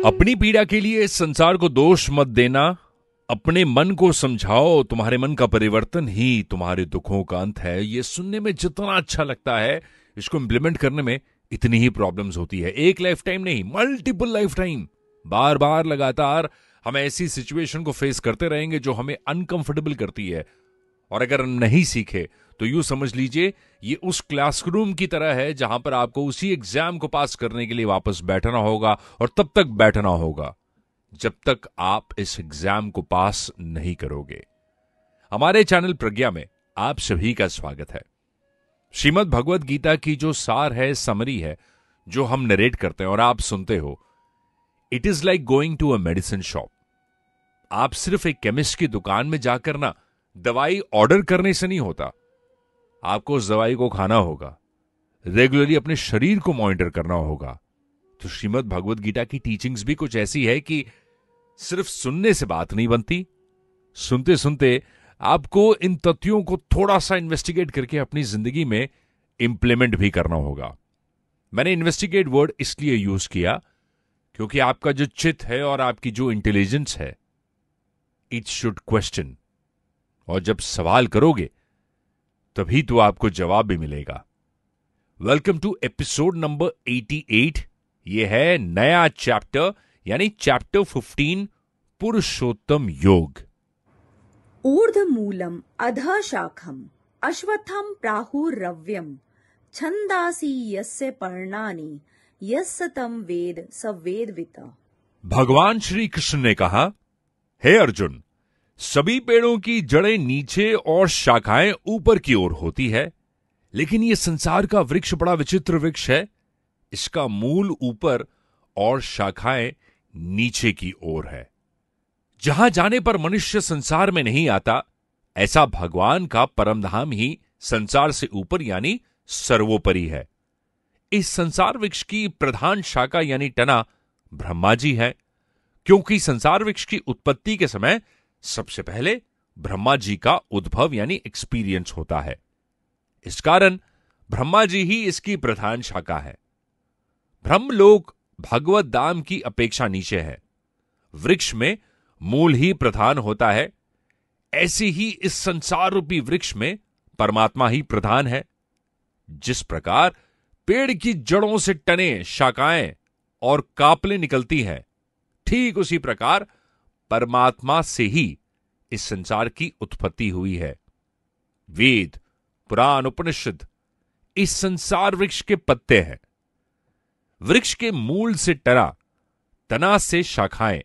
अपनी पीड़ा के लिए संसार को दोष मत देना। अपने मन को समझाओ, तुम्हारे मन का परिवर्तन ही तुम्हारे दुखों का अंत है। ये सुनने में जितना अच्छा लगता है, इसको इंप्लीमेंट करने में इतनी ही प्रॉब्लम्स होती है। एक लाइफ टाइम नहीं, मल्टीपल लाइफ टाइम, बार बार लगातार हम ऐसी सिचुएशन को फेस करते रहेंगे जो हमें अनकंफर्टेबल करती है। और अगर नहीं सीखे तो यूं समझ लीजिए ये उस क्लासरूम की तरह है जहां पर आपको उसी एग्जाम को पास करने के लिए वापस बैठना होगा, और तब तक बैठना होगा जब तक आप इस एग्जाम को पास नहीं करोगे। हमारे चैनल प्रज्ञा में आप सभी का स्वागत है। श्रीमद् भगवद गीता की जो सार है, समरी है, जो हम नरेट करते हैं और आप सुनते हो, it is like going to a medicine shop. आप सिर्फ एक केमिस्ट की दुकान में जाकर ना दवाई ऑर्डर करने से नहीं होता, आपको उस दवाई को खाना होगा, रेगुलरली अपने शरीर को मॉनिटर करना होगा। तो श्रीमद् भगवद गीता की टीचिंग्स भी कुछ ऐसी है कि सिर्फ सुनने से बात नहीं बनती, सुनते सुनते आपको इन तथ्यों को थोड़ा सा इन्वेस्टिगेट करके अपनी जिंदगी में इंप्लीमेंट भी करना होगा। मैंने इन्वेस्टिगेट वर्ड इसलिए यूज किया क्योंकि आपका जो चित्त है और आपकी जो इंटेलिजेंस है, इट शुड क्वेश्चन। और जब सवाल करोगे तभी तो आपको जवाब भी मिलेगा। Welcome to episode number 88। यह है नया चैप्टर, यानी चैप्टर 15, पुरुषोत्तम योग। ऊर्ध्वमूलम् अधः शाखम् अश्वत्थं प्राहुरव्यम् छन्दांसि यस्य पर्णानि यस्य तं वेद स वेदवित्। भगवान श्री कृष्ण ने कहा, हे अर्जुन, सभी पेड़ों की जड़ें नीचे और शाखाएं ऊपर की ओर होती है, लेकिन यह संसार का वृक्ष बड़ा विचित्र वृक्ष है। इसका मूल ऊपर और शाखाएं नीचे की ओर है। जहां जाने पर मनुष्य संसार में नहीं आता, ऐसा भगवान का परमधाम ही संसार से ऊपर यानी सर्वोपरि है। इस संसार वृक्ष की प्रधान शाखा यानी तना ब्रह्मा जी है, क्योंकि संसार वृक्ष की उत्पत्ति के समय सबसे पहले ब्रह्मा जी का उद्भव यानी एक्सपीरियंस होता है। इस कारण ब्रह्मा जी ही इसकी प्रधान शाखा है। ब्रह्मलोक भगवत धाम की अपेक्षा नीचे है। वृक्ष में मूल ही प्रधान होता है, ऐसे ही इस संसार रूपी वृक्ष में परमात्मा ही प्रधान है। जिस प्रकार पेड़ की जड़ों से टने, शाखाएं और कापलें निकलती हैं, ठीक उसी प्रकार परमात्मा से ही इस संसार की उत्पत्ति हुई है। वेद, पुराण, उपनिषद इस संसार वृक्ष के पत्ते हैं। वृक्ष के मूल से तना, तना से शाखाएं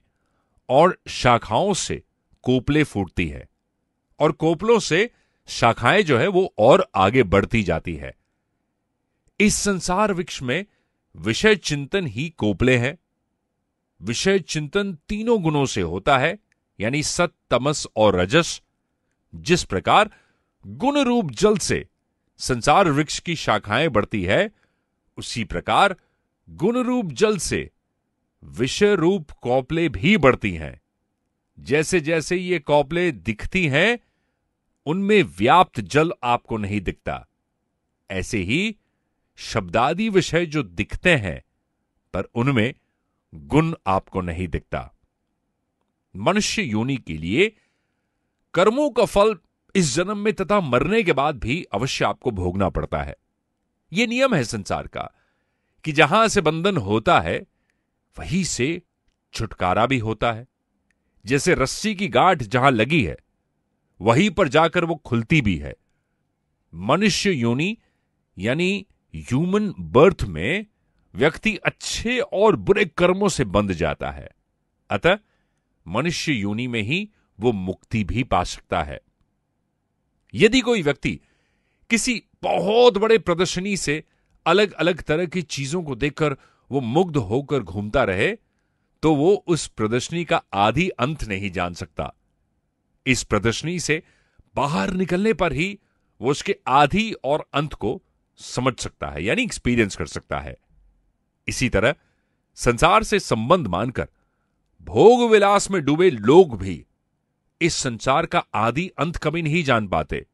और शाखाओं से कोपले फूटती है, और कोपलों से शाखाएं जो है वो और आगे बढ़ती जाती है। इस संसार वृक्ष में विषय चिंतन ही कोपले हैं। विषय चिंतन तीनों गुणों से होता है, यानी सत, तमस और रजस। जिस प्रकार गुण रूप जल से संसार वृक्ष की शाखाएं बढ़ती है, उसी प्रकार गुण रूप जल से विषय रूप कौपले भी बढ़ती हैं। जैसे जैसे ये कौपले दिखती हैं, उनमें व्याप्त जल आपको नहीं दिखता। ऐसे ही शब्दादि विषय जो दिखते हैं, पर उनमें गुण आपको नहीं दिखता। मनुष्य योनि के लिए कर्मों का फल इस जन्म में तथा मरने के बाद भी अवश्य आपको भोगना पड़ता है। यह नियम है संसार का कि जहां से बंधन होता है वहीं से छुटकारा भी होता है। जैसे रस्सी की गांठ जहां लगी है वहीं पर जाकर वो खुलती भी है। मनुष्य योनि यानी ह्यूमन बर्थ में व्यक्ति अच्छे और बुरे कर्मों से बंध जाता है। अतः मनुष्य योनि में ही वो मुक्ति भी पा सकता है। यदि कोई व्यक्ति किसी बहुत बड़े प्रदर्शनी से अलग अलग तरह की चीजों को देखकर वो मुग्ध होकर घूमता रहे, तो वो उस प्रदर्शनी का आदि अंत नहीं जान सकता। इस प्रदर्शनी से बाहर निकलने पर ही वो उसके आदि और अंत को समझ सकता है, यानी एक्सपीरियंस कर सकता है। इसी तरह संसार से संबंध मानकर भोग विलास में डूबे लोग भी इस संसार का आदि अंत कभी नहीं जान पाते।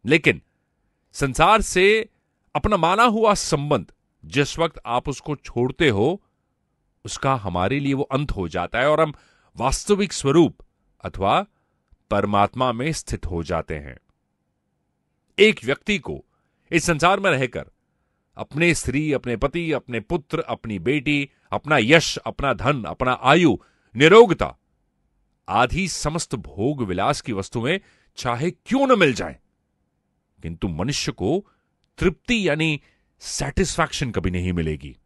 लेकिन संसार से अपना माना हुआ संबंध जिस वक्त आप उसको छोड़ते हो, उसका हमारे लिए वो अंत हो जाता है और हम वास्तविक स्वरूप अथवा परमात्मा में स्थित हो जाते हैं। एक व्यक्ति को इस संसार में रहकर अपने स्त्री, अपने पति, अपने पुत्र, अपनी बेटी, अपना यश, अपना धन, अपना आयु, निरोगता आदि समस्त भोग विलास की वस्तुएं चाहे क्यों न मिल जाएं, किंतु मनुष्य को तृप्ति यानी सेटिस्फैक्शन कभी नहीं मिलेगी।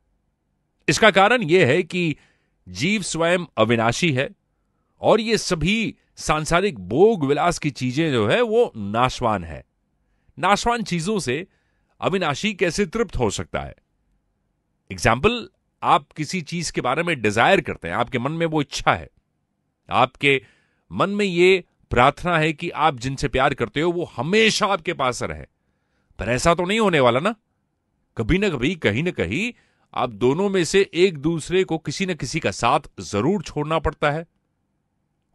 इसका कारण यह है कि जीव स्वयं अविनाशी है और ये सभी सांसारिक भोग विलास की चीजें जो है वो नाशवान है। नाशवान चीजों से अविनाशी कैसे तृप्त हो सकता है? एग्जाम्पल, आप किसी चीज के बारे में डिजायर करते हैं, आपके मन में वो इच्छा है, आपके मन में ये प्रार्थना है कि आप जिनसे प्यार करते हो वो हमेशा आपके पास रहे, पर ऐसा तो नहीं होने वाला ना। कभी ना कभी, कहीं ना कहीं आप दोनों में से एक दूसरे को किसी न किसी का साथ जरूर छोड़ना पड़ता है।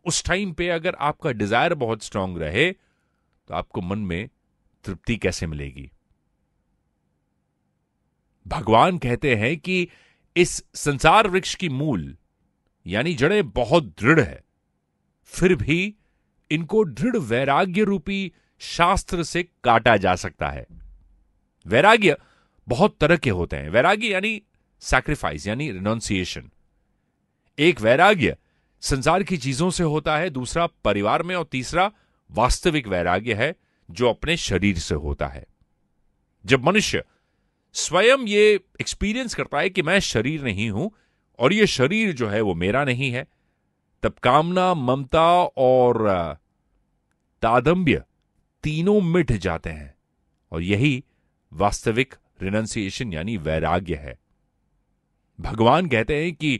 उस टाइम पे अगर आपका डिजायर बहुत स्ट्रांग रहे तो आपको मन में तृप्ति कैसे मिलेगी? भगवान कहते हैं कि इस संसार वृक्ष की मूल यानी जड़ें बहुत दृढ़ है, फिर भी इनको दृढ़ वैराग्य रूपी शास्त्र से काटा जा सकता है। वैराग्य बहुत तरह के होते हैं। वैराग्य यानी सैक्रिफाइस यानी रिनॉन्सिएशन। एक वैराग्य संसार की चीजों से होता है, दूसरा परिवार में, और तीसरा वास्तविक वैराग्य है जो अपने शरीर से होता है। जब मनुष्य स्वयं ये एक्सपीरियंस करता है कि मैं शरीर नहीं हूं और ये शरीर जो है वो मेरा नहीं है, तब कामना, ममता और तादम्य तीनों मिट जाते हैं और यही वास्तविक रिनंसिएशन यानी वैराग्य है। भगवान कहते हैं कि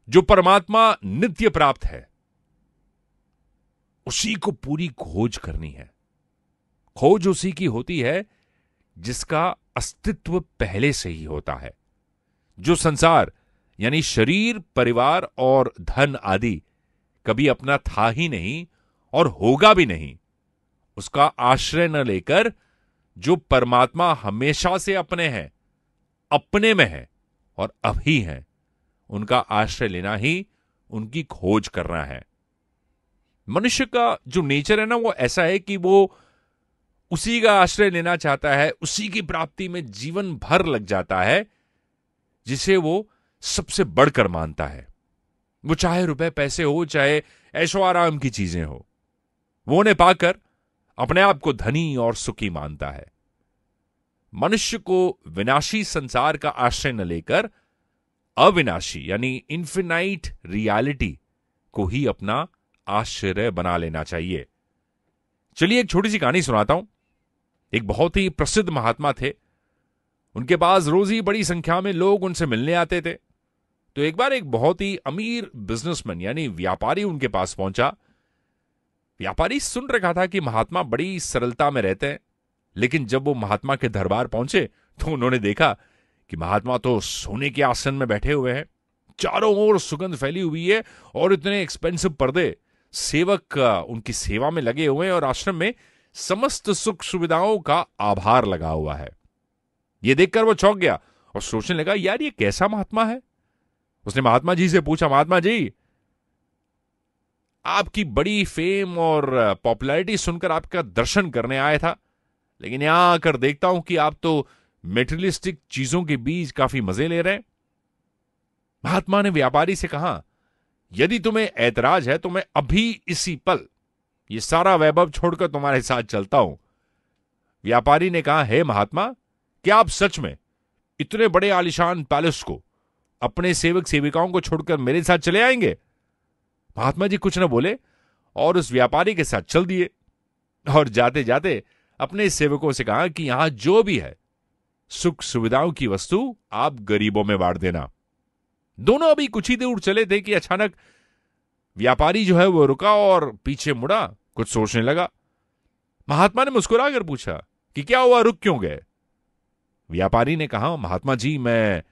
जो परमात्मा नित्य प्राप्त है उसी को पूरी खोज करनी है। खोज उसी की होती है जिसका अस्तित्व पहले से ही होता है। जो संसार यानी शरीर, परिवार और धन आदि कभी अपना था ही नहीं और होगा भी नहीं, उसका आश्रय न लेकर जो परमात्मा हमेशा से अपने हैं, अपने में है और अभी हैं, उनका आश्रय लेना ही उनकी खोज करना है। मनुष्य का जो नेचर है ना, वो ऐसा है कि वो उसी का आश्रय लेना चाहता है, उसी की प्राप्ति में जीवन भर लग जाता है जिसे वो सबसे बढ़कर मानता है। वो चाहे रुपए पैसे हो, चाहे ऐशो आराम की चीजें हो, वो उन्हें पाकर अपने आप को धनी और सुखी मानता है। मनुष्य को विनाशी संसार का आश्रय न लेकर अविनाशी यानी इन्फिनाइट रियलिटी को ही अपना आश्रय बना लेना चाहिए। चलिए एक छोटी सी कहानी सुनाता हूं। एक बहुत ही प्रसिद्ध महात्मा थे। उनके पास रोज ही बड़ी संख्या में लोग उनसे मिलने आते थे। तो एक बार एक बहुत ही अमीर बिजनेसमैन यानी व्यापारी उनके पास पहुंचा। व्यापारी सुन रखा था कि महात्मा बड़ी सरलता में रहते हैं, लेकिन जब वो महात्मा के दरबार पहुंचे तो उन्होंने देखा कि महात्मा तो सोने के आसन में बैठे हुए हैं, चारों ओर सुगंध फैली हुई है और इतने एक्सपेंसिव पर्दे, सेवक उनकी सेवा में लगे हुए हैं और आश्रम में समस्त सुख सुविधाओं का आभार लगा हुआ है। यह देखकर वो चौंक गया और सोचने लगा, यार ये कैसा महात्मा है। उसने महात्मा जी से पूछा, महात्मा जी आपकी बड़ी फेम और पॉपुलैरिटी सुनकर आपका दर्शन करने आया था, लेकिन यहां आकर देखता हूं कि आप तो मेटेरियलिस्टिक चीजों के बीच काफी मजे ले रहे हैं। महात्मा ने व्यापारी से कहा, यदि तुम्हें ऐतराज है तो मैं अभी इसी पल ये सारा वैभव छोड़कर तुम्हारे साथ चलता हूं। व्यापारी ने कहा, हे महात्मा, क्या आप सच में इतने बड़े आलीशान पैलेस को अपने सेवक सेविकाओं को छोड़कर मेरे साथ चले आएंगे? महात्मा जी कुछ न बोले और उस व्यापारी के साथ चल दिए और जाते जाते अपने सेवकों से कहा कि यहां जो भी है सुख सुविधाओं की वस्तु आप गरीबों में बांट देना। दोनों अभी कुछ ही दूर चले थे कि अचानक व्यापारी जो है वो रुका और पीछे मुड़ा, कुछ सोचने लगा। महात्मा ने मुस्कुराकर पूछा कि क्या हुआ, रुक क्यों गए? व्यापारी ने कहा, महात्मा जी मैं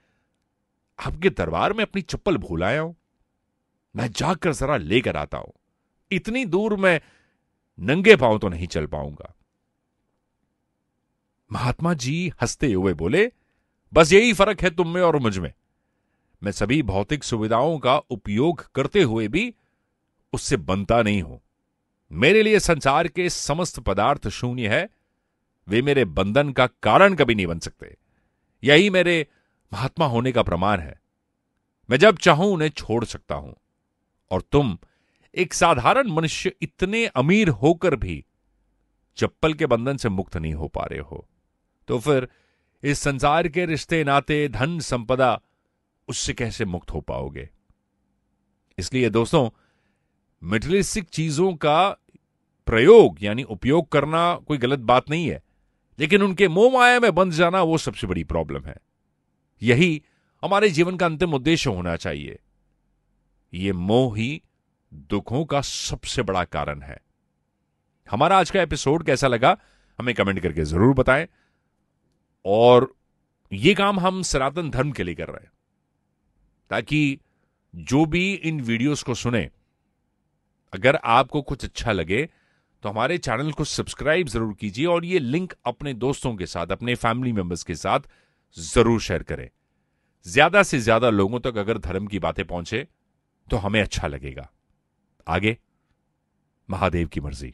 आपके दरबार में अपनी चप्पल भूल आया हूं, मैं जाकर जरा लेकर आता हूं। इतनी दूर मैं नंगे पांव तो नहीं चल पाऊंगा। महात्मा जी हंसते हुए बोले, बस यही फर्क है तुम में और मुझ में। मैं सभी भौतिक सुविधाओं का उपयोग करते हुए भी उससे बनता नहीं हूं। मेरे लिए संसार के समस्त पदार्थ शून्य है, वे मेरे बंधन का कारण कभी नहीं बन सकते। यही मेरे महात्मा होने का प्रमाण है। मैं जब चाहूं उन्हें छोड़ सकता हूं, और तुम एक साधारण मनुष्य इतने अमीर होकर भी चप्पल के बंधन से मुक्त नहीं हो पा रहे हो, तो फिर इस संसार के रिश्ते नाते, धन संपदा, उससे कैसे मुक्त हो पाओगे? इसलिए दोस्तों, मटेरियलिस्टिक चीजों का प्रयोग यानी उपयोग करना कोई गलत बात नहीं है, लेकिन उनके मोह माया में बंध जाना वो सबसे बड़ी प्रॉब्लम है। यही हमारे जीवन का अंतिम उद्देश्य होना चाहिए। ये मोह ही दुखों का सबसे बड़ा कारण है। हमारा आज का एपिसोड कैसा लगा हमें कमेंट करके जरूर बताएं। और ये काम हम सनातन धर्म के लिए कर रहे हैं, ताकि जो भी इन वीडियोस को सुने, अगर आपको कुछ अच्छा लगे तो हमारे चैनल को सब्सक्राइब जरूर कीजिए और ये लिंक अपने दोस्तों के साथ, अपने फैमिली मेंबर्स के साथ जरूर शेयर करें। ज्यादा से ज्यादा लोगों तक अगर धर्म की बातें पहुंचे तो हमें अच्छा लगेगा। आगे महादेव की मर्जी।